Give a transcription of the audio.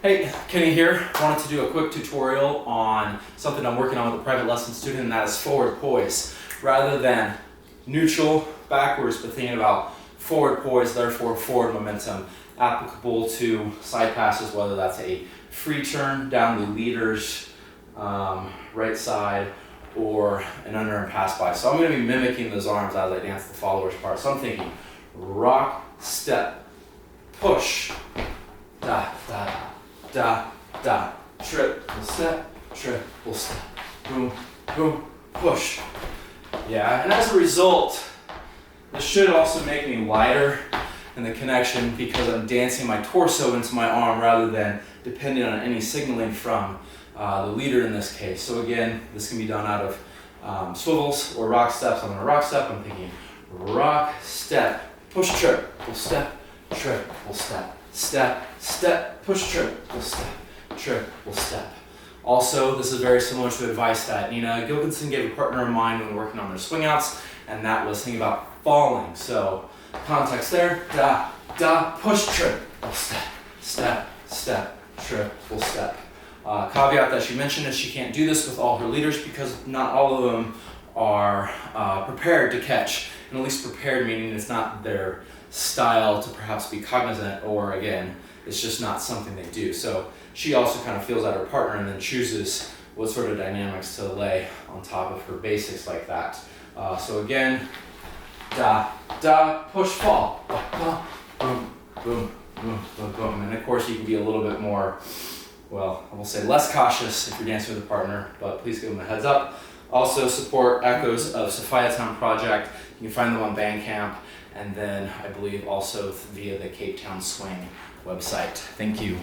Hey, Kenny here. Wanted to do a quick tutorial on something I'm working on with a private lesson student, and that is forward poise. Rather than neutral backwards, but thinking about forward poise, therefore forward momentum, applicable to side passes, whether that's a free turn down the leader's right side or an under and pass by. So I'm going to be mimicking those arms as I dance the follower's part. So I'm thinking rock, step, push, da, da, da, da, triple step, boom, boom, push. Yeah, and as a result, this should also make me lighter in the connection because I'm dancing my torso into my arm rather than depending on any signaling from the leader in this case. So again, this can be done out of swivels or rock steps. I'm going to rock step. I'm thinking rock, step, push, triple step, triple step, step, step, push, triple step, triple step. Also, this is very similar to advice that Nina Gilkenson gave a partner of mine when working on their swingouts, and that was thinking about falling. So context there, da, da, push, triple step, step, step, triple step. Caveat that she mentioned is she can't do this with all her leaders because not all of them are prepared to catch, and at least prepared meaning it's not their style to perhaps be cognizant, or again, it's just not something they do. So she also kind of feels out her partner and then chooses what sort of dynamics to lay on top of her basics like that. So again, da, da, push, fall, boom, boom, boom, boom, boom. And of course you can be a little bit more, well, I will say less cautious if you're dancing with a partner, but please give them a heads up. Also support Echoes of Sophiatown Project. You can find them on Bandcamp, and then I believe also via the Cape Town Swing website. Thank you.